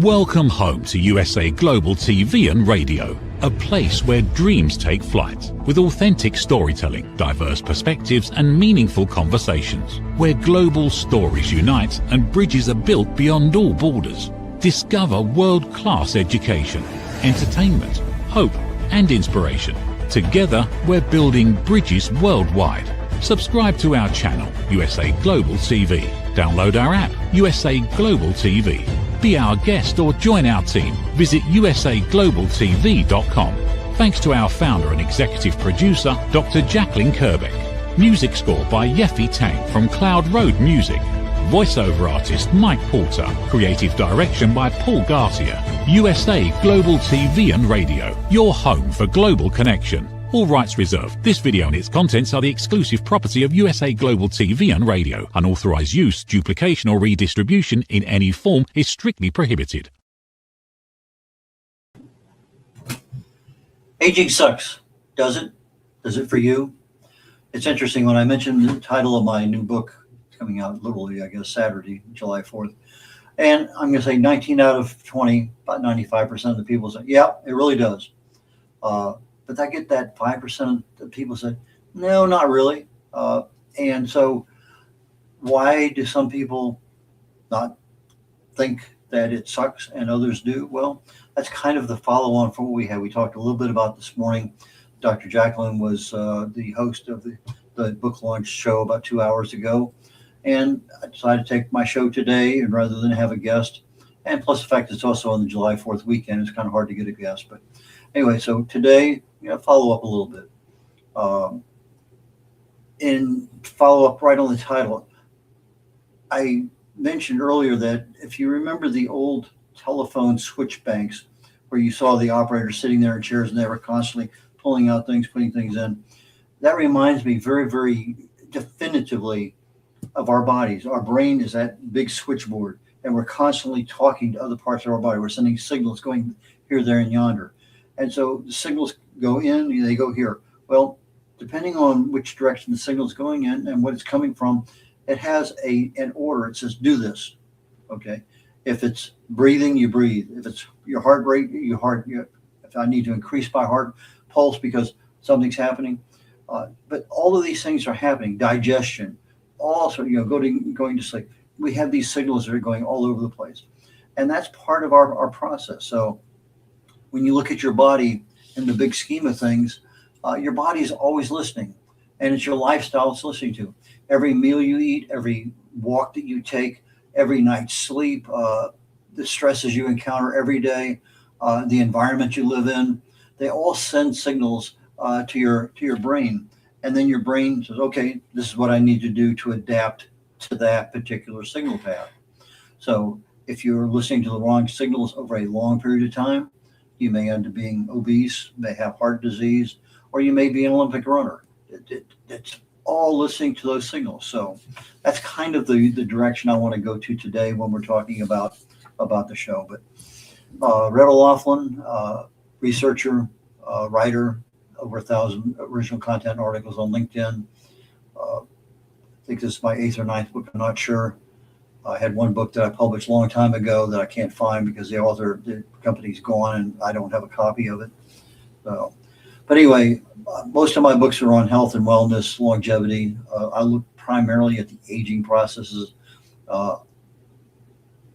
Welcome home to USA Global TV and Radio, a place where dreams take flight, with authentic storytelling, diverse perspectives and meaningful conversations, where global stories unite and bridges are built beyond all borders. Discover world-class education, entertainment, hope and inspiration. Together, we're building bridges worldwide. Subscribe to our channel, USA Global TV. Download our app, USA Global TV. Be our guest or join our team. Visit usaglobaltv.com. Thanks to our founder and executive producer, Dr. Jacqueline Kerbeck. Music score by Yeffy Tang from Cloud Road Music. Voiceover artist Mike Porter. Creative direction by Paul Garcia. USA Global TV and Radio, your home for global connection. All rights reserved. This video and its contents are the exclusive property of USA Global TV and Radio. Unauthorized use, duplication or redistribution in any form is strictly prohibited. Aging sucks, does it? Does it for you? It's interesting, when I mentioned the title of my new book, it's coming out literally, I guess, Saturday, July 4th. And I'm going to say 19 out of 20, about 95% of the people say, yeah, it really does. But I get that 5% of the people say, no, not really. And so why do some people not think that it sucks and others do? Well, that's kind of the follow-on from what we had. We talked a little bit about this morning. Dr. Jacqueline was the host of the book launch show about 2 hours ago. And I decided to take my show today, and rather than have a guest, and plus the fact it's also on the July 4th weekend, it's kind of hard to get a guest. But anyway, so today, follow up a little bit. In follow up right on the title, I mentioned earlier that if you remember the old telephone switch banks where you saw the operators sitting there in chairs and they were constantly pulling out things, putting things in, that reminds me very, very definitively of our bodies. Our brain is that big switchboard, and we're constantly talking to other parts of our body. We're sending signals going here, there, and yonder. And so the signals go in, they go here. Well, depending on which direction the signal is going in and what it's coming from, it has an order. It says, do this. Okay. If it's breathing, you breathe. If it's your heart rate, if I need to increase my heart pulse because something's happening. But all of these things are happening. Digestion, also, going to sleep. We have these signals that are going all over the place. And that's part of our process. So when you look at your body in the big scheme of things, your body is always listening, and it's your lifestyle it's listening to. Every meal you eat, every walk that you take, every night's sleep, the stresses you encounter every day, the environment you live in, they all send signals to your brain. And then your brain says, okay, this is what I need to do to adapt to that particular signal path. So if you're listening to the wrong signals over a long period of time, you may end up being obese, may have heart disease, or you may be an Olympic runner. It's all listening to those signals. So that's kind of the direction I want to go to today when we're talking about the show. But red.olaughlin, researcher, writer, over 1,000 original content articles on LinkedIn. I think this is my 8th or 9th book. I'm not sure. I had one book that I published a long time ago that I can't find because the company's gone and I don't have a copy of it. So, but anyway, most of my books are on health and wellness, longevity. I look primarily at the aging processes.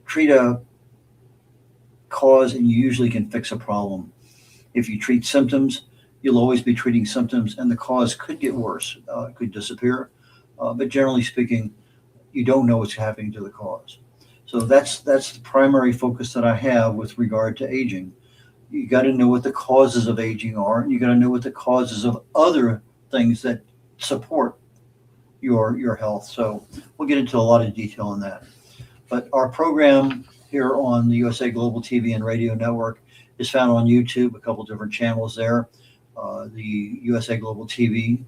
Treat a cause and you usually can fix a problem. If you treat symptoms, you'll always be treating symptoms, and the cause could get worse, could disappear. But generally speaking, you don't know what's happening to the cause. So that's the primary focus that I have with regard to aging. You got to know what the causes of aging are, and you got to know what the causes of other things that support your health. So we'll get into a lot of detail on that. But our program here on the USA Global TV and Radio Network is found on YouTube, a couple different channels there. The USA Global TV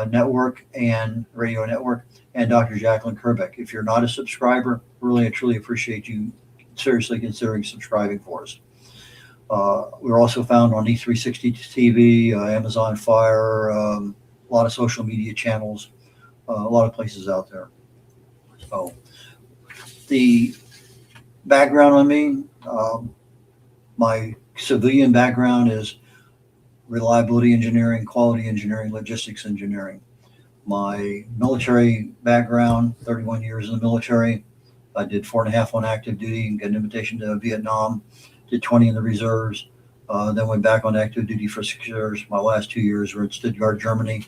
network and radio network, and Dr. Jacqueline Kerbeck. If you're not a subscriber, really and truly appreciate you seriously considering subscribing for us. We're also found on E360 TV, Amazon Fire, a lot of social media channels, a lot of places out there. So the background on me, My civilian background is reliability engineering, quality engineering, logistics engineering. My military background, 31 years in the military. I did 4.5 on active duty and got an invitation to Vietnam, did 20 in the reserves, then went back on active duty for 6 years. My last 2 years were in Stuttgart, Germany.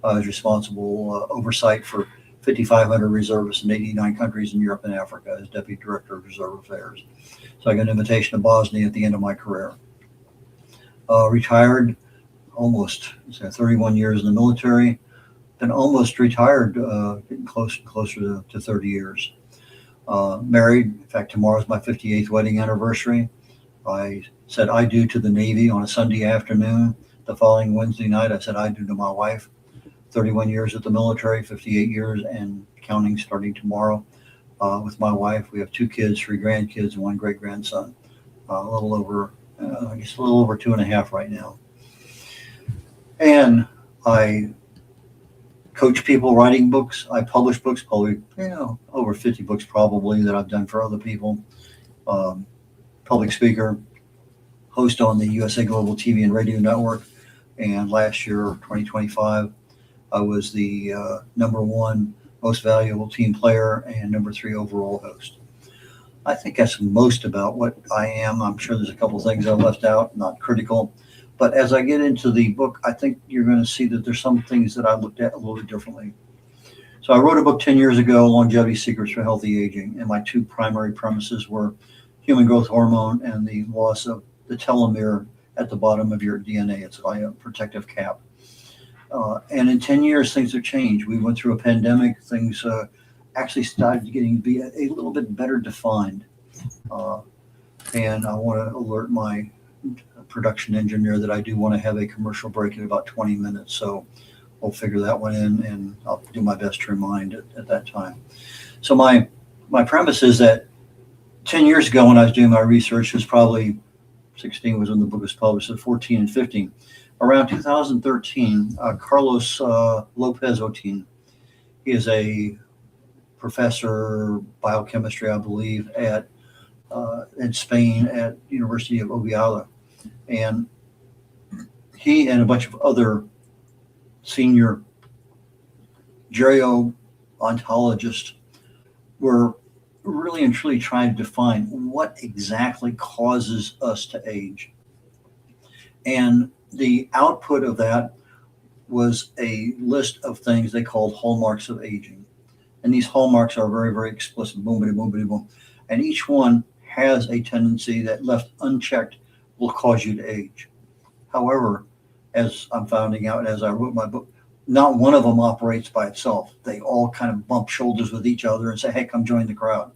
I was responsible oversight for 5,500 reservists in 89 countries in Europe and Africa as Deputy Director of Reserve Affairs. So I got an invitation to Bosnia at the end of my career. Retired almost 31 years in the military, then almost retired, getting closer to 30 years. Married, in fact, tomorrow's my 58th wedding anniversary. I said I do to the Navy on a Sunday afternoon. The following Wednesday night, I said I do to my wife. 31 years at the military, 58 years and counting starting tomorrow. With my wife, we have 2 kids, 3 grandkids, and 1 great-grandson. A little over 2.5 right now. And I coach people writing books. I publish books, probably over 50 books probably that I've done for other people. Public speaker, host on the USA Global TV and Radio Network. And last year, 2025, I was the #1 most valuable team player and #3 overall host. I think that's most about what I am. I'm sure there's a couple of things I left out, not critical. But as I get into the book, I think you're going to see that there's some things that I looked at a little bit differently. So I wrote a book 10 years ago, Longevity Secrets for Healthy Aging. And my 2 primary premises were human growth hormone and the loss of the telomere at the bottom of your DNA. It's like a protective cap. And in 10 years, things have changed. We went through a pandemic. Things actually started getting to be a little bit better defined. And I want to alert my production engineer that I do want to have a commercial break in about 20 minutes. So we'll figure that one in, and I'll do my best to remind at that time. So my premise is that 10 years ago when I was doing my research, was probably 16 was when the book was published, so 14 and 15. Around 2013, Carlos Lopez Otin, he is a professor biochemistry, I believe, in Spain at University of Oviedo. And he and a bunch of other senior gerontologists were really and truly trying to define what exactly causes us to age. And the output of that was a list of things they called hallmarks of aging. And these hallmarks are very, very explicit, boom, boom, boom, boom. And each one has a tendency that left unchecked will cause you to age. However, as I'm finding out as I wrote my book, not one of them operates by itself. They all kind of bump shoulders with each other and say, hey, come join the crowd.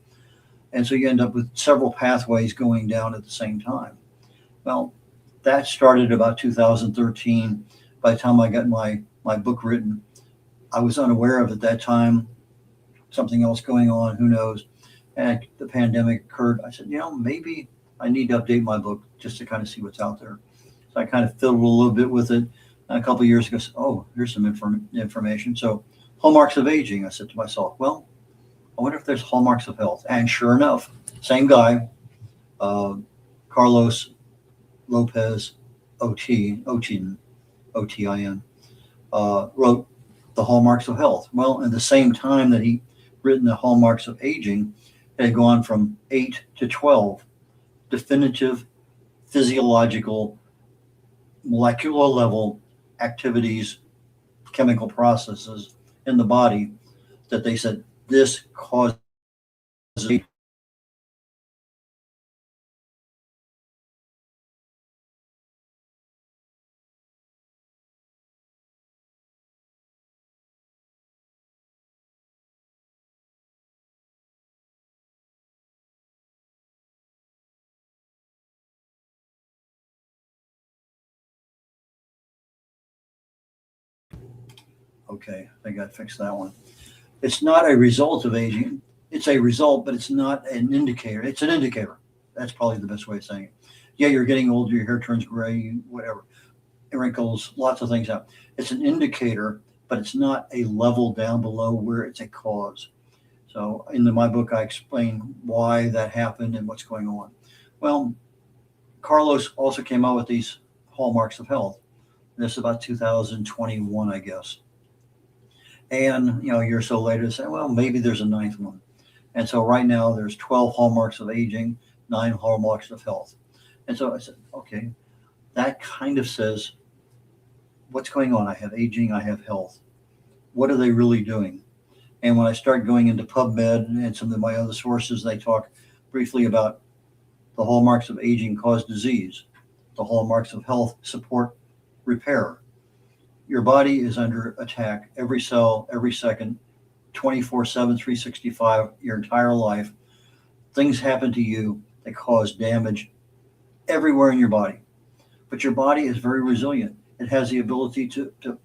And so you end up with several pathways going down at the same time. Well, that started about 2013. By the time I got my book written, I was unaware of at that time, something else going on, who knows. And the pandemic occurred. I said, maybe I need to update my book just to kind of see what's out there. So I kind of fiddled a little bit with it. And a couple of years ago, I said, here's some information. So hallmarks of aging, I said to myself, well, I wonder if there's hallmarks of health. And sure enough, same guy, Carlos Lopez Otin, wrote the hallmarks of health. Well, at the same time that he written the hallmarks of aging, it had gone from 8 to 12 definitive physiological, molecular level activities, chemical processes in the body that they said this causes aging. Okay, I think I fixed that one. It's not a result of aging. It's a result, but it's not an indicator. It's an indicator. That's probably the best way of saying it. Yeah, you're getting older, your hair turns gray, whatever, wrinkles, lots of things happen. It's an indicator, but it's not a level down below where it's a cause. So in my book, I explain why that happened and what's going on. Well, Carlos also came out with these hallmarks of health. This is about 2021, I guess. And a year or so later, say, well, maybe there's a ninth one. And so right now there's 12 hallmarks of aging, 9 hallmarks of health. And so I said, okay, that kind of says what's going on. I have aging, I have health. What are they really doing? And when I start going into PubMed and some of my other sources, they talk briefly about the hallmarks of aging cause disease. The hallmarks of health support repair. Your body is under attack every cell, every second, 24/7, 365, your entire life. Things happen to you that cause damage everywhere in your body. But your body is very resilient. It has the ability to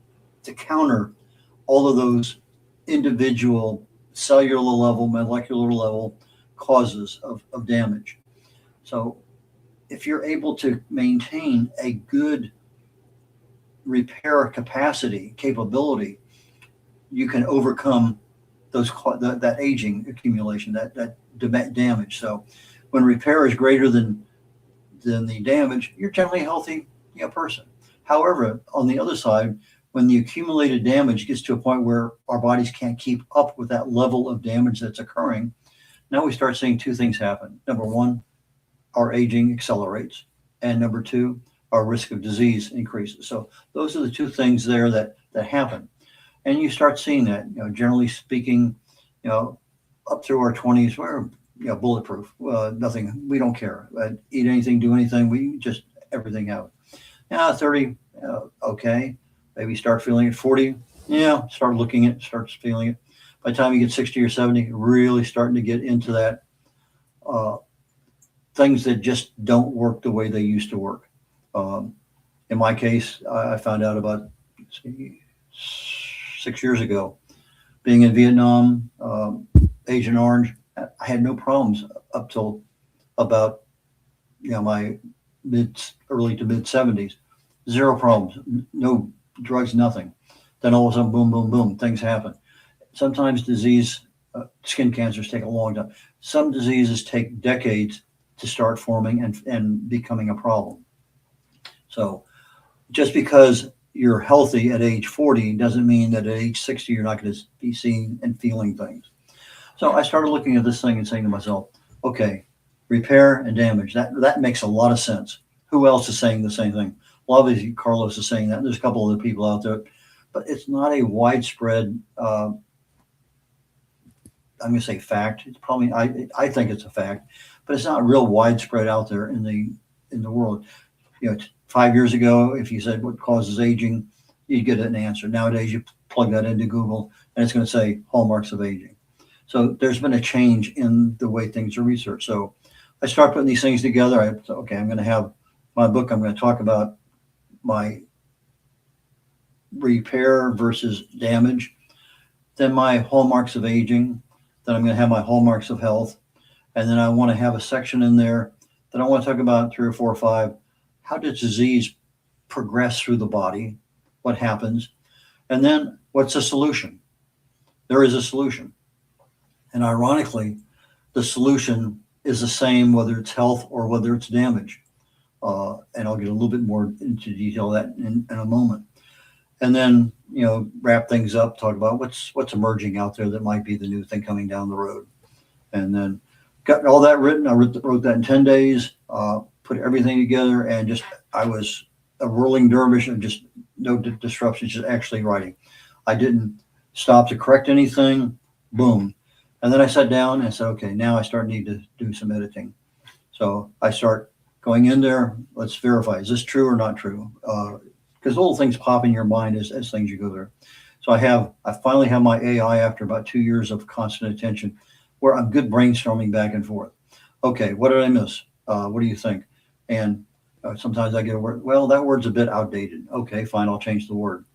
counter all of those individual cellular level, molecular level causes of damage. So if you're able to maintain a good repair capacity, capability, you can overcome that aging accumulation, that damage. So when repair is greater than the damage, you're generally a healthy person. However, on the other side, when the accumulated damage gets to a point where our bodies can't keep up with that level of damage that's occurring, now we start seeing two things happen. Number one, our aging accelerates. And number two, our risk of disease increases. So those are the two things there that happen. And you start seeing that, generally speaking, up through our 20s, we're bulletproof. Nothing, we don't care. Eat anything, do anything. We just everything out. 30, okay. Maybe start feeling it. 40, start looking at, starts feeling it. By the time you get 60 or 70, really starting to get into that things that just don't work the way they used to work. In my case, I found out about 6 years ago, being in Vietnam, Agent Orange. I had no problems up till about my early to mid 70s. Zero problems, no drugs, nothing. Then all of a sudden, boom, boom, boom, things happen. Sometimes skin cancers take a long time. Some diseases take decades to start forming and becoming a problem. So just because you're healthy at age 40 doesn't mean that at age 60 you're not going to be seeing and feeling things. So I started looking at this thing and saying to myself, okay, repair and damage, that makes a lot of sense. Who else is saying the same thing? Well, obviously Carlos is saying that, and there's a couple other people out there, but it's not a widespread I'm going to say fact. It's probably, I think it's a fact, but it's not real widespread out there in the world. 5 years ago, if you said what causes aging, you'd get an answer. Nowadays, you plug that into Google and it's going to say hallmarks of aging. So there's been a change in the way things are researched. So I start putting these things together. I said, okay, I'm going to have my book. I'm going to talk about my repair versus damage, then my hallmarks of aging, then I'm going to have my hallmarks of health. And then I want to have a section in there that I want to talk about 3 or 4 or 5. How does disease progress through the body? What happens? And then what's the solution? There is a solution. And ironically, the solution is the same whether it's health or whether it's damage. And I'll get a little bit more into detail of that in a moment. And then, wrap things up, talk about what's emerging out there that might be the new thing coming down the road. And then got all that written. I wrote that in 10 days, put everything together, and I was a whirling dervish and just no disruptions, just actually writing. I didn't stop to correct anything. Boom. And then I sat down and said, okay, now I need to do some editing. So I start going in there. Let's verify, is this true or not true? Because little things pop in your mind as things you go there. So I finally have my AI after about 2 years of constant attention, where I'm good brainstorming back and forth. Okay, what did I miss? What do you think? And sometimes I get a word, well, that word's a bit outdated. Okay, fine, I'll change the word.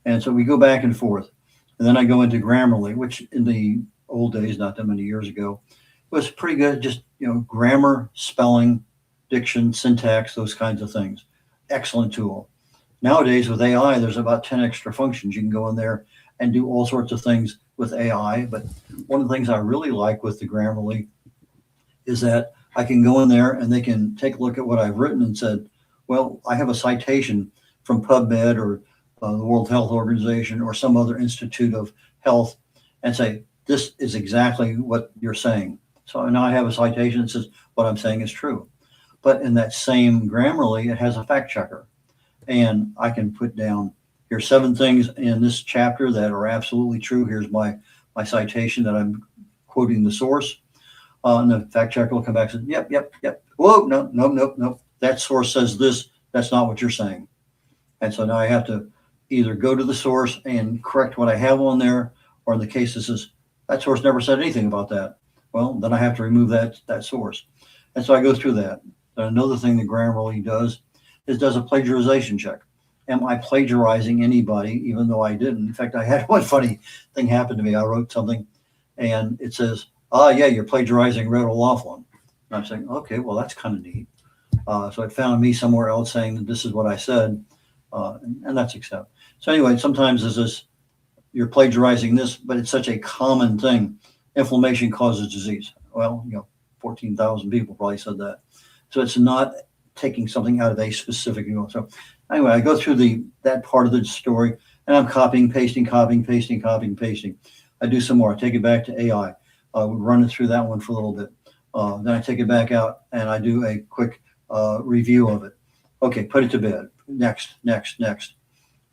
And so we go back and forth. And then I go into Grammarly, which in the old days, not that many years ago, was pretty good. Just, grammar, spelling, diction, syntax, those kinds of things. Excellent tool. Nowadays with AI, there's about 10 extra functions. You can go in there and do all sorts of things with AI. But one of the things I really like with the Grammarly is that I can go in there and they can take a look at what I've written and said, well, I have a citation from PubMed or the World Health Organization or some other institute of health and say, this is exactly what you're saying. So now I have a citation that says what I'm saying is true. But in that same Grammarly, it has a fact checker. And I can put down, here's 7 things in this chapter that are absolutely true. Here's my citation that I'm quoting the source. And the fact checker will come back and say, yep. Whoa, no. That source says this. That's not what you're saying. And so now I have to either go to the source and correct what I have on there, or in the case that says, that source never said anything about that. Well, then I have to remove that source. And so I go through that. Another thing that Grammarly does is does a plagiarization check. Am I plagiarizing anybody, even though I didn't? In fact, I had one funny thing happen to me. I wrote something and it says, yeah, you're plagiarizing red.olaughlin. And I'm saying, okay, well, that's kind of neat. So it found me somewhere else saying that this is what I said, and that's accepted. So anyway, sometimes this is, you're plagiarizing this, but it's such a common thing. Inflammation causes disease. Well, 14,000 people probably said that. So it's not taking something out of a specific, So anyway, I go through that part of the story and I'm copying, pasting. I do some more. I take it back to AI. Run it through that one for a little bit. Then I take it back out and I do a quick review of it. Okay, put it to bed. Next.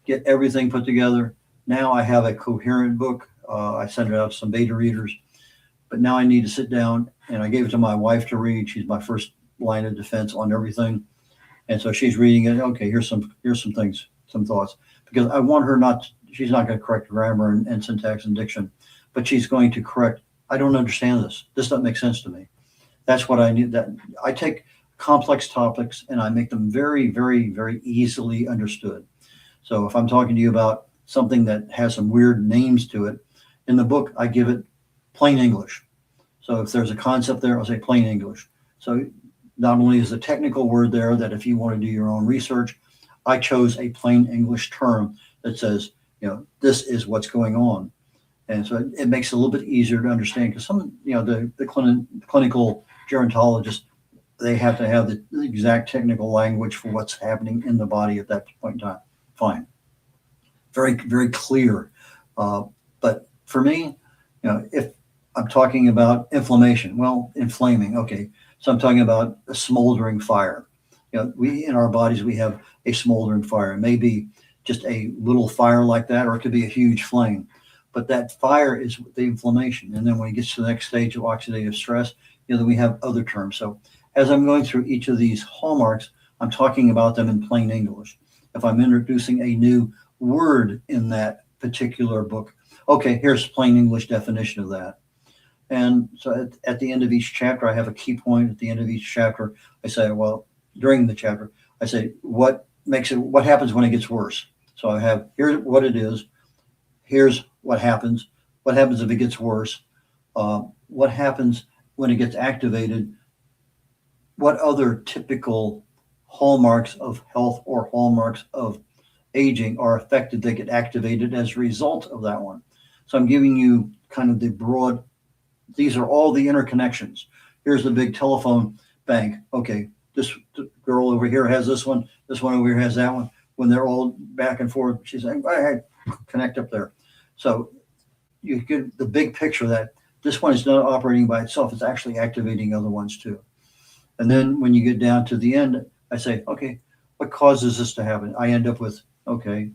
Get everything put together. Now I have a coherent book. I sent it out to some beta readers, but now I need to sit down and I gave it to my wife to read. She's my first line of defense on everything. And so she's reading it. Okay, here's some things, some thoughts, because I want her she's not going to correct grammar and syntax and diction, but she's going to correct, I don't understand this. This doesn't make sense to me. That's what I need. That I take complex topics and I make them very, very, very easily understood. So if I'm talking to you about something that has some weird names to it, in the book, I give it plain English. So if there's a concept there, I'll say plain English. So not only is the technical word there that if you want to do your own research, I chose a plain English term that says, this is what's going on. And so it makes it a little bit easier to understand because some, the clinical gerontologists, they have to have the exact technical language for what's happening in the body at that point in time. Fine. Very, very clear. But for me, if I'm talking about inflammation, well, inflaming, okay. So I'm talking about a smoldering fire. We in our bodies, we have a smoldering fire. It may be just a little fire like that, or it could be a huge flame. But that fire is the inflammation. And then when it gets to the next stage of oxidative stress, then we have other terms. So as I'm going through each of these hallmarks, I'm talking about them in plain English. If I'm introducing a new word in that particular book, okay, here's plain English definition of that. And so at the end of each chapter, I have a key point. At the end of each chapter, I say, well, during the chapter, I say, what happens when it gets worse? So I have, here's what it is. Here's what happens. What happens if it gets worse? What happens when it gets activated? What other typical hallmarks of health or hallmarks of aging are affected that get activated as a result of that one? So I'm giving you kind of the broad, these are all the interconnections. Here's the big telephone bank. Okay, this girl over here has this one over here has that one. When they're all back and forth, she's saying, hey, connect up there. So you get the big picture that this one is not operating by itself. It's actually activating other ones too. And then when you get down to the end, I say, okay, what causes this to happen? I end up with, okay,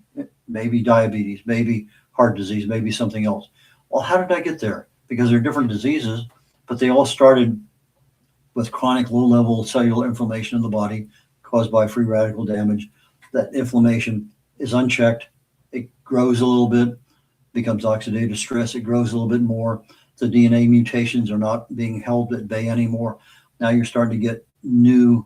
maybe diabetes, maybe heart disease, maybe something else. Well, how did I get there? Because they're different diseases, but they all started with chronic low-level cellular inflammation in the body caused by free radical damage. That inflammation is unchecked. It grows a little bit, becomes oxidative stress. It grows a little bit more. The DNA mutations are not being held at bay anymore. Now you're starting to get new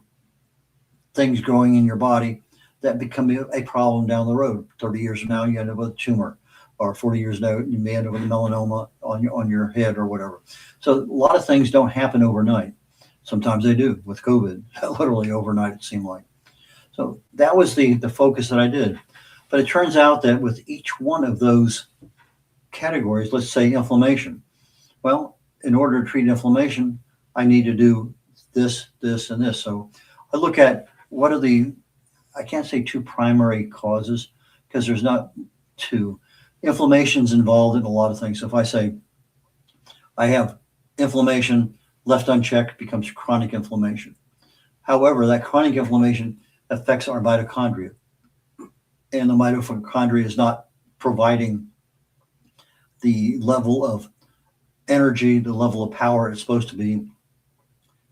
things growing in your body that become a problem down the road. 30 years from now, you end up with a tumor, or 40 years now, you may end up with a melanoma on your head or whatever. So a lot of things don't happen overnight. Sometimes they do with COVID, literally overnight, it seemed like. So that was the focus that I did. But it turns out that with each one of those categories, let's say inflammation. Well, in order to treat inflammation, I need to do this, this, and this. So I look at what are I can't say two primary causes because there's not two. Inflammation's involved in a lot of things. So if I say I have inflammation left unchecked becomes chronic inflammation. However, that chronic inflammation affects our mitochondria, and the mitochondria is not providing the level of energy, the level of power it's supposed to be,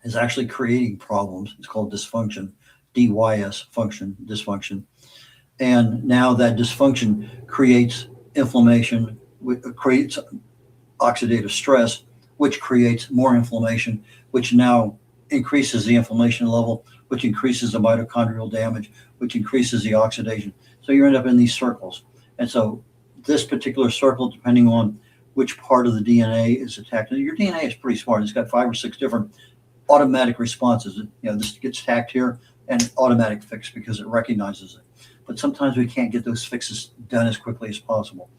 is actually creating problems. It's called dysfunction, DYS function, dysfunction. And now that dysfunction creates inflammation, creates oxidative stress, which creates more inflammation, which now increases the inflammation level, which increases the mitochondrial damage, which increases the oxidation. So you end up in these circles. And so this particular circle, depending on which part of the DNA is attacked, your DNA is pretty smart. It's got 5 or 6 different automatic responses. This gets attacked here and automatic fix because it recognizes it. But sometimes we can't get those fixes done as quickly as possible.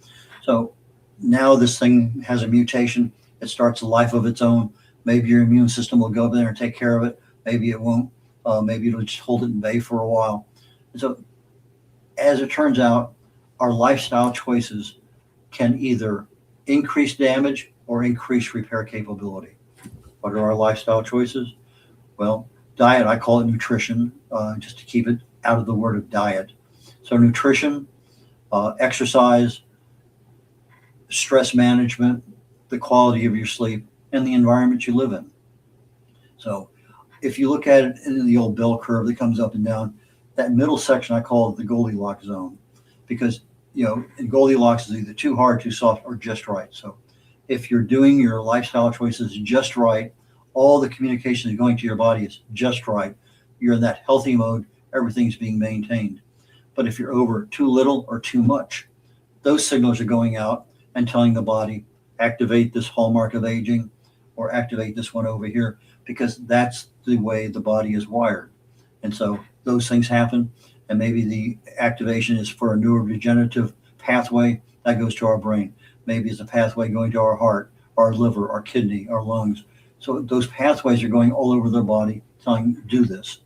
So now this thing has a mutation. It starts a life of its own. Maybe your immune system will go over there and take care of it. Maybe it won't. Maybe it'll just hold it in bay for a while. And so as it turns out, our lifestyle choices can either increase damage or increase repair capability. What are our lifestyle choices? Well, diet, I call it nutrition, just to keep it out of the word of diet. So nutrition, exercise, stress management, the quality of your sleep, and the environment you live in. So if you look at it in the old bell curve that comes up and down, that middle section I call it the Goldilocks zone, because in Goldilocks is either too hard, too soft, or just right. So if you're doing your lifestyle choices just right, all the communication is going to your body is just right, you're in that healthy mode, everything's being maintained. But if you're over too little or too much, those signals are going out and telling the body, activate this hallmark of aging or activate this one over here, because that's the way the body is wired. And so those things happen, and maybe the activation is for a neurodegenerative pathway that goes to our brain. Maybe it's a pathway going to our heart, our liver, our kidney, our lungs. So those pathways are going all over their body, telling do this.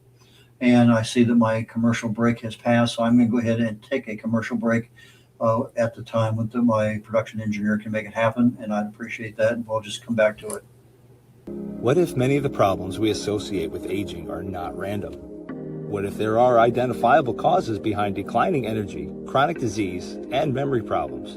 And I see that my commercial break has passed, so I'm going to go ahead and take a commercial break at the time when my production engineer can make it happen, and I'd appreciate that, and we'll just come back to it. What if many of the problems we associate with aging are not random? What if there are identifiable causes behind declining energy, chronic disease, and memory problems?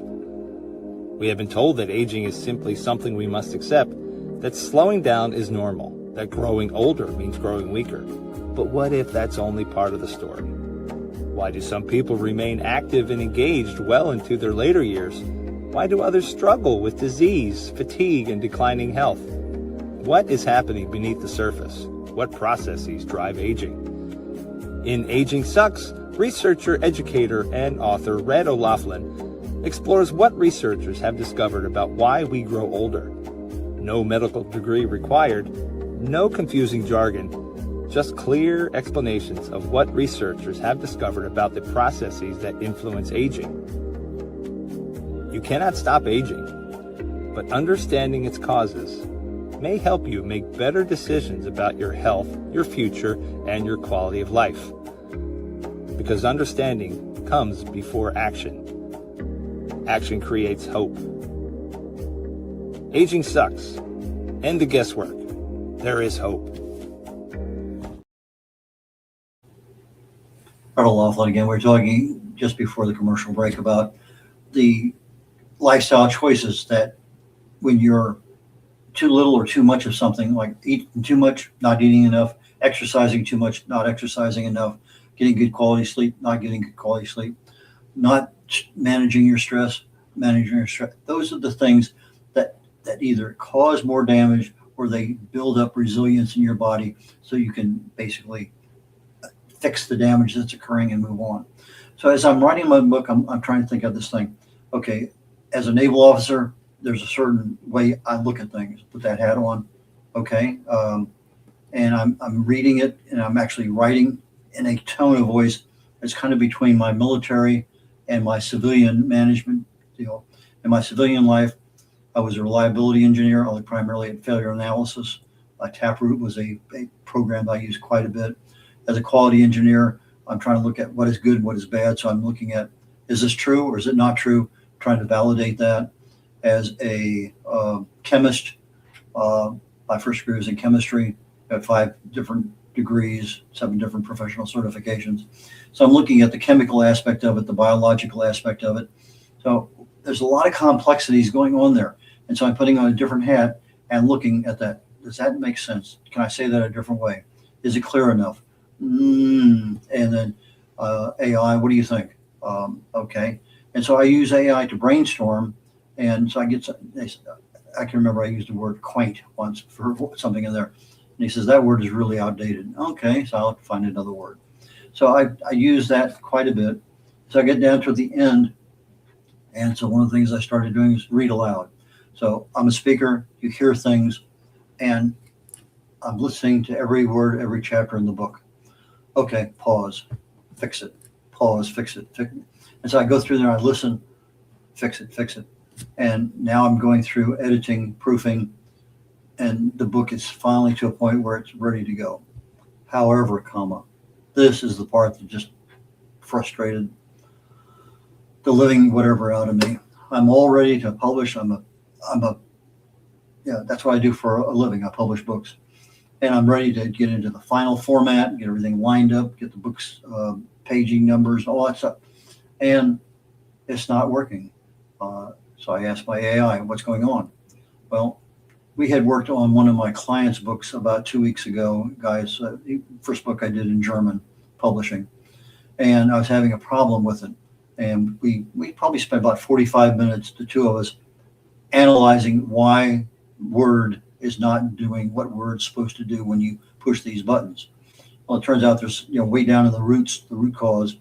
We have been told that aging is simply something we must accept, that slowing down is normal, that growing older means growing weaker. But what if that's only part of the story? Why do some people remain active and engaged well into their later years? Why do others struggle with disease, fatigue, and declining health? What is happening beneath the surface? What processes drive aging? In Aging Sucks, researcher, educator, and author Red O'Laughlin explores what researchers have discovered about why we grow older. No medical degree required, no confusing jargon, just clear explanations of what researchers have discovered about the processes that influence aging. You cannot stop aging, but understanding its causes may help you make better decisions about your health, your future, and your quality of life. Because understanding comes before action. Action creates hope. Aging sucks. End the guesswork. There is hope. Red O'Laughlin again. We're talking just before the commercial break about the lifestyle choices that when you're too little or too much of something, like eating too much, not eating enough, exercising too much, not exercising enough, getting good quality sleep, not getting good quality sleep, not managing your stress, those are the things that either cause more damage or they build up resilience in your body so you can basically fix the damage that's occurring and move on. So as I'm writing my book, I'm trying to think of this thing. Okay, as a naval officer, there's a certain way I look at things, put that hat on. Okay. And I'm reading it, and I'm actually writing in a tone of voice that's kind of between my military and my civilian management deal. In my civilian life, I was a reliability engineer, only primarily at failure analysis. Taproot was a program I used quite a bit. As a quality engineer, I'm trying to look at what is good, what is bad. So I'm looking at, is this true or is it not true? Trying to validate that. As a chemist, my first degree was in chemistry. I had 5 different degrees, 7 different professional certifications. So I'm looking at the chemical aspect of it, the biological aspect of it. So there's a lot of complexities going on there. And so I'm putting on a different hat and looking at that. Does that make sense? Can I say that a different way? Is it clear enough? And then AI, what do you think? Okay. And so I use AI to brainstorm. And so I can remember I used the word quaint once for something in there. And he says, that word is really outdated. Okay, so I'll have to find another word. So I use that quite a bit. So I get down to the end. And so one of the things I started doing is read aloud. So I'm a speaker, you hear things, and I'm listening to every word, every chapter in the book. Okay, pause, fix it, pause, fix it. And so I go through there, I listen, fix it. And now I'm going through editing, proofing, and the book is finally to a point where it's ready to go. However, this is the part that just frustrated the living whatever out of me. I'm all ready to publish. That's what I do for a living. I publish books. And I'm ready to get into the final format, get everything lined up, get the books, paging numbers, all that stuff. And it's not working. So I asked my AI, what's going on? Well, we had worked on one of my clients' books about 2 weeks ago, guys. The first book I did in German publishing. And I was having a problem with it. And we probably spent about 45 minutes, the two of us, analyzing why Word is not doing what Word's supposed to do when you push these buttons. Well, it turns out there's, way down in the root cause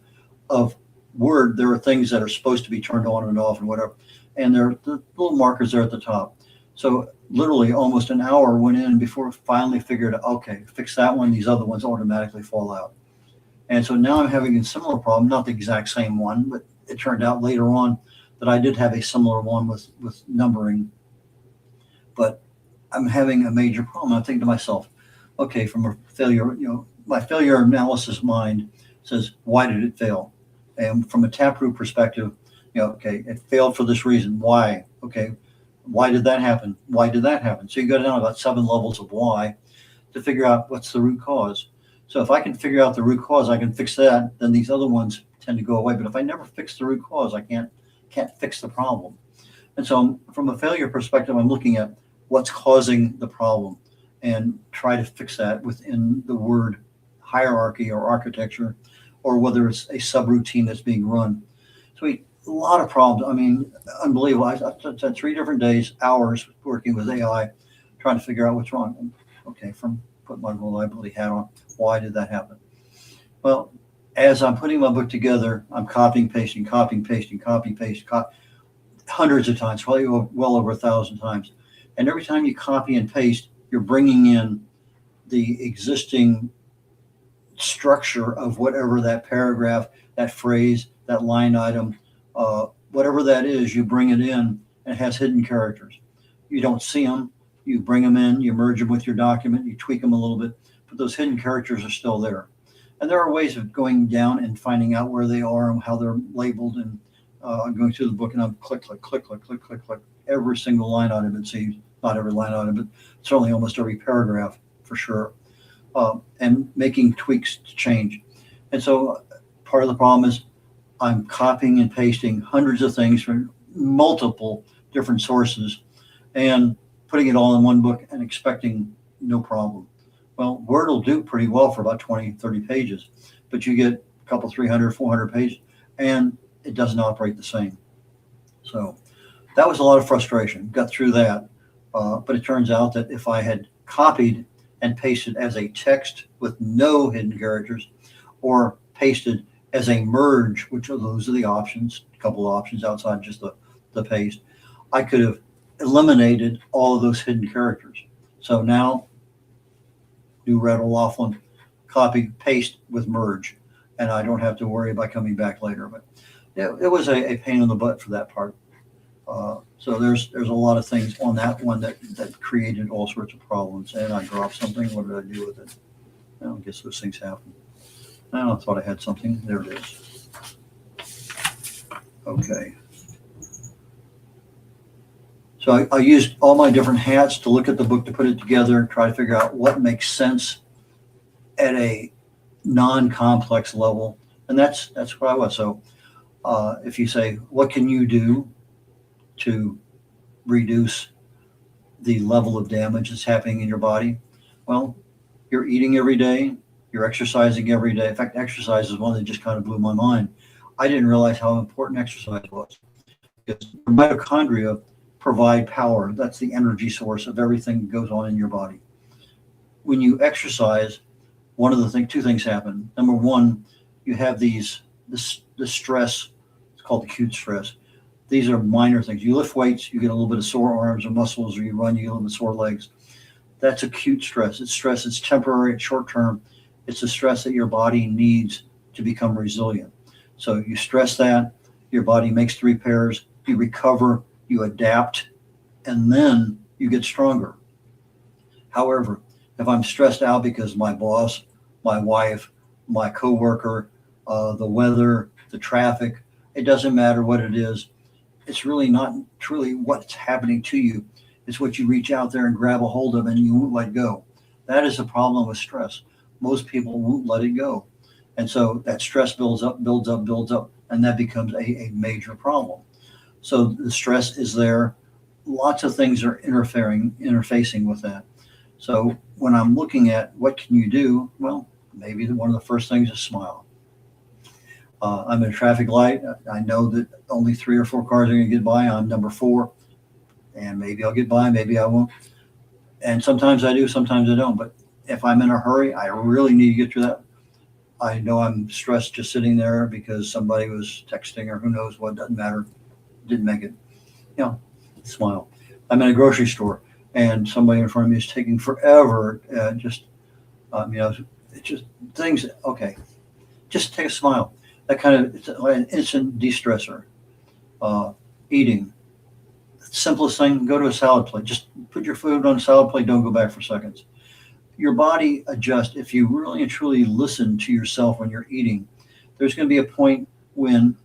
of Word, there are things that are supposed to be turned on and off and whatever. And there are the little markers there at the top. So literally almost an hour went in before I finally figured out, okay, fix that one, these other ones automatically fall out. And so now I'm having a similar problem, not the exact same one, but it turned out later on that I did have a similar one with numbering. But I'm having a major problem. I think to myself, okay, from a failure, my failure analysis mind says, why did it fail? And from a Taproot perspective, okay, it failed for this reason. Why? Okay, why did that happen? Why did that happen? So you go down about 7 levels of why to figure out what's the root cause. So if I can figure out the root cause, I can fix that, then these other ones tend to go away. But if I never fix the root cause, I can't fix the problem. And so from a failure perspective, I'm looking at what's causing the problem and try to fix that within the Word hierarchy or architecture, or whether it's a subroutine that's being run. So a lot of problems. I mean, unbelievable. I spent 3 different days, hours working with AI, trying to figure out what's wrong. Okay, from put my reliability hat on, why did that happen? Well, as I'm putting my book together, I'm copying, pasting, hundreds of times, probably well over 1,000 times. And every time you copy and paste, you're bringing in the existing structure of whatever that paragraph, that phrase, that line item, whatever that is, you bring it in, and it has hidden characters. You don't see them. You bring them in, you merge them with your document, you tweak them a little bit, but those hidden characters are still there. And there are ways of going down and finding out where they are and how they're labeled. And I'm going through the book and I'm click. Every single line item, it seems, not every line item, but certainly almost every paragraph for sure. And making tweaks to change. And so part of the problem is I'm copying and pasting hundreds of things from multiple different sources and putting it all in one book and expecting no problem. Well, Word will do pretty well for about 20, 30 pages, but you get a couple, 300, 400 pages, and it doesn't operate the same. So that was a lot of frustration. Got through that. But it turns out that if I had copied and pasted as a text with no hidden characters, or pasted as a merge, which are those are the options, a couple of options outside just the paste, I could have eliminated all of those hidden characters. So now, do red.olaughlin, copy, paste with merge, and I don't have to worry about coming back later. But it was a pain in the butt for that part. So there's a lot of things on that one that created all sorts of problems. And I dropped something. What did I do with it? Well, I guess those things happen. I thought I had something. There it is. Okay. So I used all my different hats to look at the book, to put it together, try to figure out what makes sense at a non-complex level. And that's what I was. So if you say, what can you do to reduce the level of damage that's happening in your body? Well, you're eating every day, you're exercising every day. In fact, exercise is one that just kind of blew my mind. I didn't realize how important exercise was, because your mitochondria provide power. That's the energy source of everything that goes on in your body. When you exercise, two things happen. Number one, you have the stress. It's called acute stress. These are minor things. You lift weights, you get a little bit of sore arms or muscles, or you run, you get a little bit of sore legs. That's acute stress. It's stress. It's temporary. It's short term. It's the stress that your body needs to become resilient. So you stress that, your body makes the repairs, you recover, you adapt, and then you get stronger. However, if I'm stressed out because my boss, my wife, my coworker, the weather, the traffic, it doesn't matter what it is. It's really not truly what's happening to you. It's what you reach out there and grab a hold of and you won't let go. That is the problem with stress. Most people won't let it go. And so that stress builds up, and that becomes a major problem. So the stress is there. Lots of things are interfacing with that. So when I'm looking at what can you do, well, maybe one of the first things is smile. I'm in a traffic light. I know that only 3 or 4 cars are going to get by. I'm number 4, and maybe I'll get by, maybe I won't. And sometimes I do, sometimes I don't. But if I'm in a hurry, I really need to get through that. I know I'm stressed just sitting there because somebody was texting or who knows what, doesn't matter. Didn't make it. Smile. I'm in a grocery store and somebody in front of me is taking forever. It's just things. Okay. Just take a smile. That kind of, it's an instant de-stressor. Eating. Simplest thing, go to a salad plate. Just put your food on a salad plate. Don't go back for seconds. Your body adjusts. If you really and truly listen to yourself when you're eating, there's going to be a point when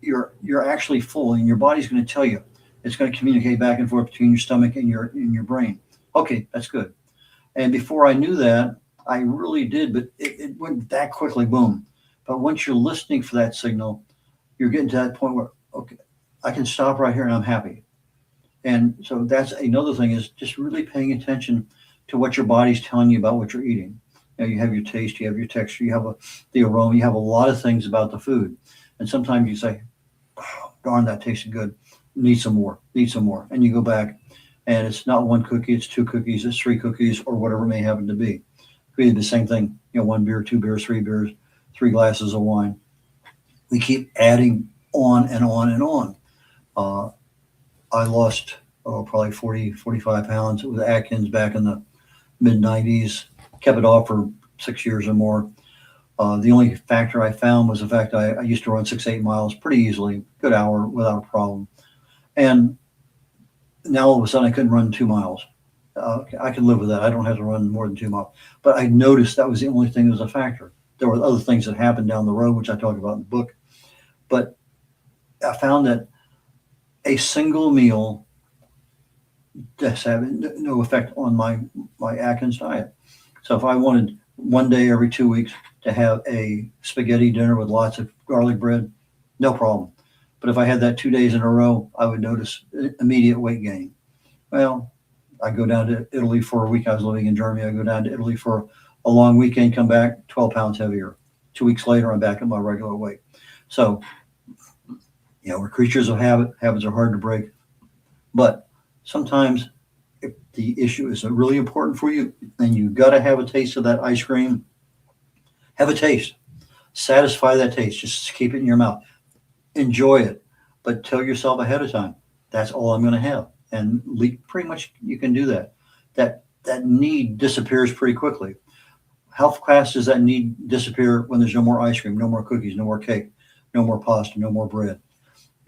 you're actually full, and your body's going to tell you. It's going to communicate back and forth between your stomach and your brain. Okay, that's good. And before I knew that, I really did, but it went that quickly, boom. But once you're listening for that signal, you're getting to that point where, okay, I can stop right here and I'm happy. And so that's another thing, is just really paying attention to what your body's telling you about what you're eating. You have your taste, you have your texture, you have the aroma, you have a lot of things about the food. And sometimes you say, oh, darn, that tasted good. Need some more. And you go back and it's not 1 cookie, it's 2 cookies, it's 3 cookies, or whatever it may happen to be. It could be the same thing, 1 beer, 2 beers, 3 beers, 3 glasses of wine. We keep adding on and on and on. I lost probably 40, 45 pounds with Atkins back in the mid-90s, kept it off for 6 years or more. The only factor I found was the fact I used to run 6-8 miles pretty easily, good hour without a problem. And now all of a sudden I couldn't run 2 miles. I can live with that. I don't have to run more than 2 miles. But I noticed that was the only thing that was a factor. There were other things that happened down the road, which I talk about in the book. But I found that a single meal does have no effect on my Atkins diet. So if I wanted one day every 2 weeks to have a spaghetti dinner with lots of garlic bread, no problem. But if I had that 2 days in a row, I would notice immediate weight gain. Well, I go down to Italy for a week. I was living in Germany. I go down to Italy for a long weekend, come back 12 pounds heavier. 2 weeks later, I'm back at my regular weight. So, we're creatures of habit. Habits are hard to break. But sometimes if the issue is really important for you and you got to have a taste of that ice cream, have a taste. Satisfy that taste. Just keep it in your mouth. Enjoy it. But tell yourself ahead of time, that's all I'm going to have. And pretty much you can do that. That need disappears pretty quickly. How fast does that need disappear when there's no more ice cream, no more cookies, no more cake, no more pasta, no more bread?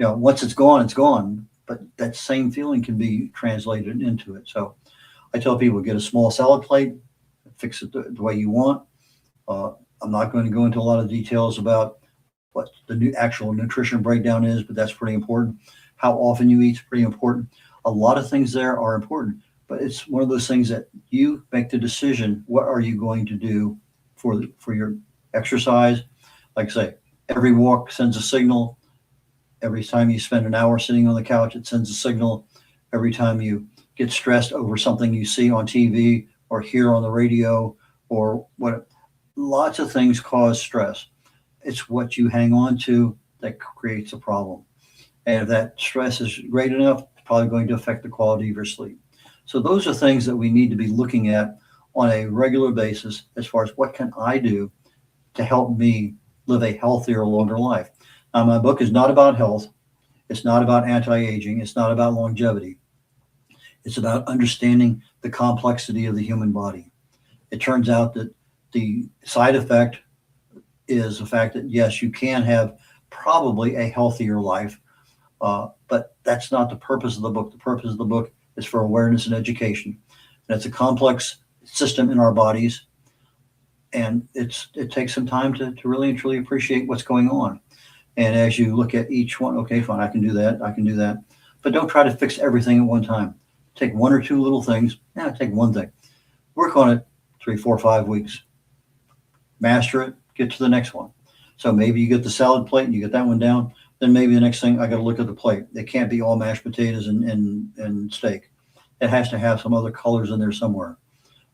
Once it's gone, it's gone. but that same feeling can be translated into it. So I tell people, get a small salad plate, fix it the way you want. I'm not going to go into a lot of details about what the actual nutrition breakdown is, but that's pretty important. How often you eat is pretty important. A lot of things there are important, but it's one of those things that you make the decision. What are you going to do for your exercise? Like I say, every walk sends a signal. Every time you spend an hour sitting on the couch, it sends a signal. Every time you get stressed over something you see on TV or hear on the radio or what, lots of things cause stress. It's what you hang on to that creates a problem. And if that stress is great enough, it's probably going to affect the quality of your sleep. So those are things that we need to be looking at on a regular basis as far as what can I do to help me live a healthier, longer life. Now, my book is not about health. It's not about anti-aging. It's not about longevity. It's about understanding the complexity of the human body. It turns out that the side effect is the fact that, yes, you can have probably a healthier life, but that's not the purpose of the book. The purpose of the book is for awareness and education. And it's a complex system in our bodies, and it takes some time to really and truly appreciate what's going on. And as you look at each one, okay, fine, I can do that. But don't try to fix everything at one time. Take one or two little things. Take one thing. Work on it 3, 4, 5 weeks. Master it, get to the next one. So maybe you get the salad plate and you get that one down. Then maybe the next thing, I got to look at the plate. It can't be all mashed potatoes and steak. It has to have some other colors in there somewhere.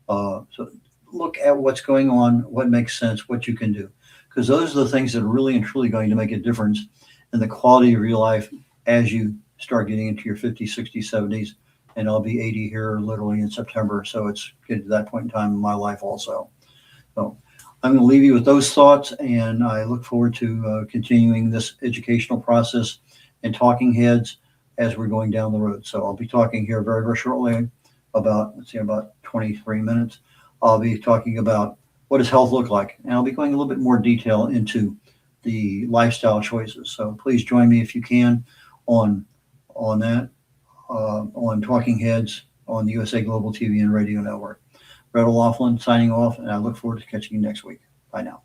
So look at what's going on, what makes sense, what you can do. Because those are the things that are really and truly going to make a difference in the quality of your life as you start getting into your 50s, 60s, 70s. And I'll be 80 here literally in September. So it's getting to that point in time in my life also. So I'm going to leave you with those thoughts, and I look forward to continuing this educational process and talking heads as we're going down the road. So I'll be talking here very, very shortly about 23 minutes. I'll be talking about what does health look like, and I'll be going a little bit more detail into the lifestyle choices. So please join me if you can on that, on Talking Heads on the USA Global TV and Radio Network. red.olaughlin signing off, and I look forward to catching you next week. Bye now.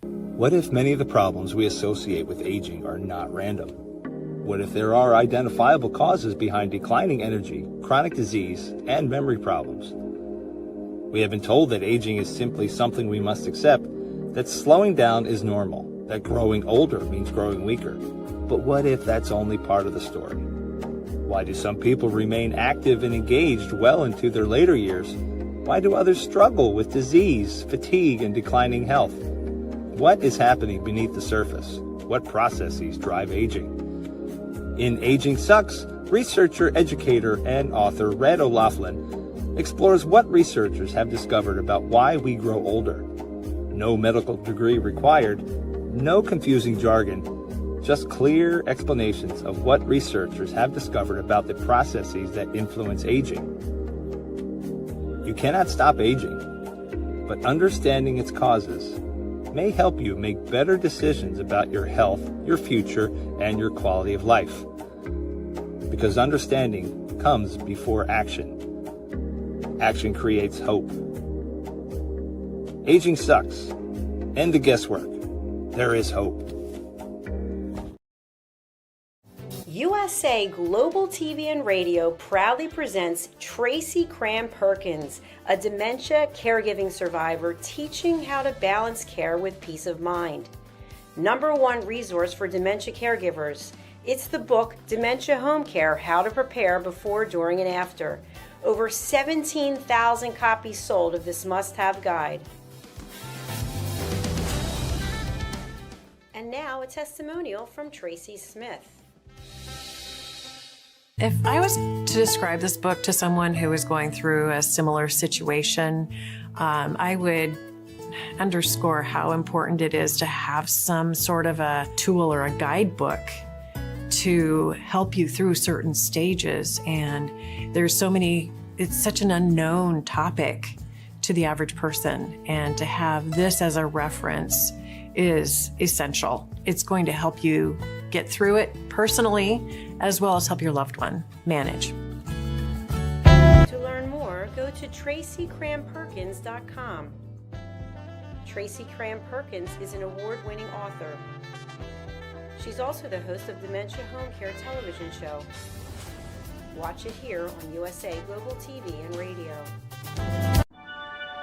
What if many of the problems we associate with aging are not random? What if there are identifiable causes behind declining energy, chronic disease, and memory problems? We have been told that aging is simply something we must accept, that slowing down is normal, that growing older means growing weaker. But what if that's only part of the story? Why do some people remain active and engaged well into their later years? Why do others struggle with disease, fatigue, and declining health? What is happening beneath the surface? What processes drive aging? In Aging Sucks, researcher, educator, and author Red O'Laughlin explores what researchers have discovered about why we grow older. No medical degree required, no confusing jargon, just clear explanations of what researchers have discovered about the processes that influence aging. You cannot stop aging, but understanding its causes may help you make better decisions about your health, your future, and your quality of life. Because understanding comes before action. Action creates hope. Aging sucks. End the guesswork. There is hope. USA Global TV and Radio proudly presents Tracy Cram Perkins, a dementia caregiving survivor teaching how to balance care with peace of mind. #1 resource for dementia caregivers. It's the book Dementia Home Care: How to Prepare Before, During, and After. Over 17,000 copies sold of this must-have guide. And now a testimonial from Tracy Smith. If I was to describe this book to someone who is going through a similar situation, I would underscore how important it is to have some sort of a tool or a guidebook to help you through certain stages. And there's so many, it's such an unknown topic to the average person. And to have this as a reference is essential. It's going to help you get through it personally, as well as help your loved one manage. To learn more, go to TracyCranPerkins.com. Tracy Cran Perkins is an award-winning author. She's also the host of Dementia Home Care television show. Watch it here on USA Global TV and Radio.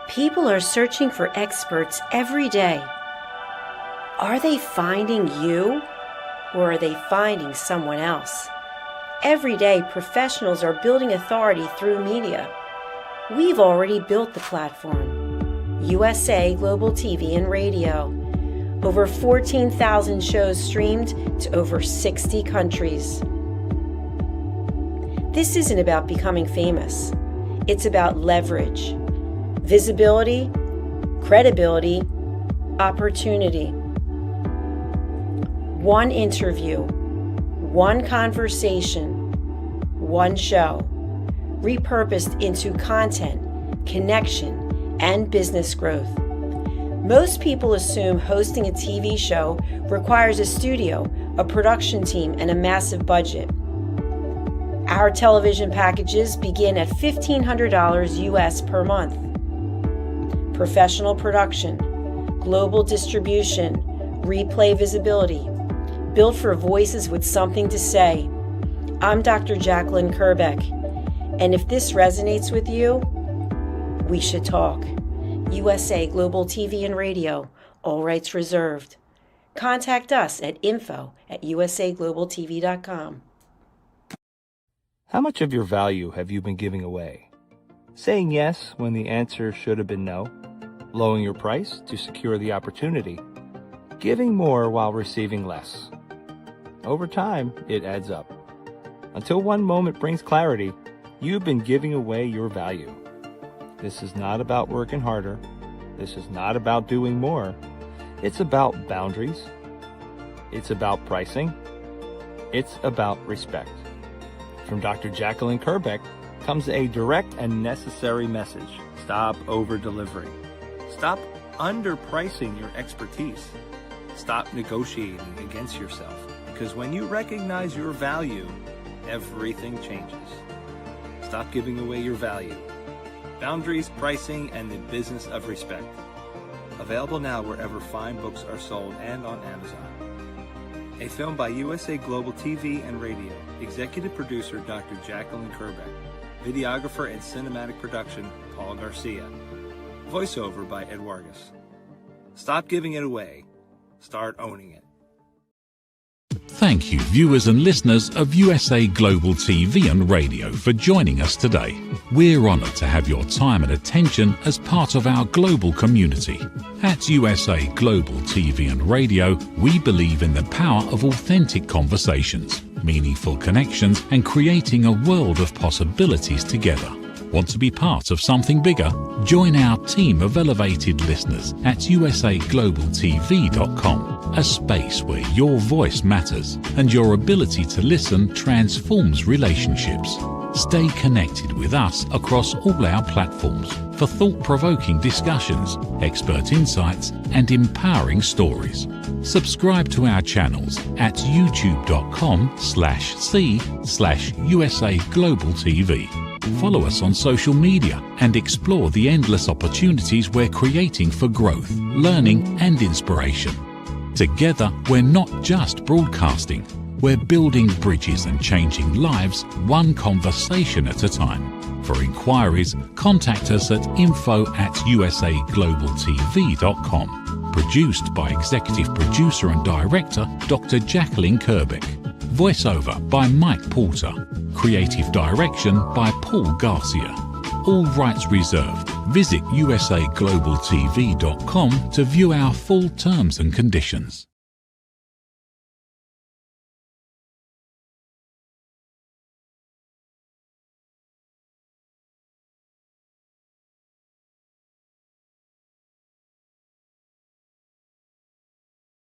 People are searching for experts every day. Are they finding you, or are they finding someone else? Every day, professionals are building authority through media. We've already built the platform. USA Global TV and Radio. Over 14,000 shows streamed to over 60 countries. This isn't about becoming famous. It's about leverage, visibility, credibility, opportunity. One interview, one conversation, one show, repurposed into content, connection, and business growth. Most people assume hosting a TV show requires a studio, a production team, and a massive budget. Our television packages begin at $1,500 US per month. Professional production, global distribution, replay visibility, built for voices with something to say. I'm Dr. Jacqueline Kerbeck, and if this resonates with you, we should talk. USA Global TV and Radio, all rights reserved. Contact us at info@usaglobaltv.com. How much of your value have you been giving away? Saying yes when the answer should have been no? Lowering your price to secure the opportunity? Giving more while receiving less? Over time, it adds up. Until one moment brings clarity, you've been giving away your value. This is not about working harder. This is not about doing more. It's about boundaries. It's about pricing. It's about respect. From Dr. Jacqueline Kerbeck comes a direct and necessary message. Stop over-delivering. Stop underpricing your expertise. Stop negotiating against yourself. Because when you recognize your value, everything changes. Stop giving away your value. Boundaries, pricing, and the business of respect. Available now wherever fine books are sold and on Amazon. A film by USA Global TV and Radio. Executive producer Dr. Jacqueline Kerbeck. Videographer and cinematic production Paul Garcia. Voiceover by Ed Wargas. Stop giving it away. Start owning it. Thank you, viewers and listeners of USA Global TV and Radio, for joining us today. We're honoured to have your time and attention as part of our global community. At USA Global TV and Radio, we believe in the power of authentic conversations, meaningful connections, and creating a world of possibilities together. Want to be part of something bigger? Join our team of elevated listeners at usaglobaltv.com, a space where your voice matters and your ability to listen transforms relationships. Stay connected with us across all our platforms for thought-provoking discussions, expert insights, and empowering stories. Subscribe to our channels at youtube.com/c/USA Global TV. Follow us on social media and explore the endless opportunities we're creating for growth, learning, and inspiration. Together, we're not just broadcasting, we're building bridges and changing lives one conversation at a time. For inquiries, contact us at info@usaglobaltv.com. Produced by Executive Producer and Director Dr. Jacqueline Kerbeck. Voiceover by Mike Porter. Creative direction by Paul Garcia. All rights reserved. Visit usaglobaltv.com to view our full terms and conditions.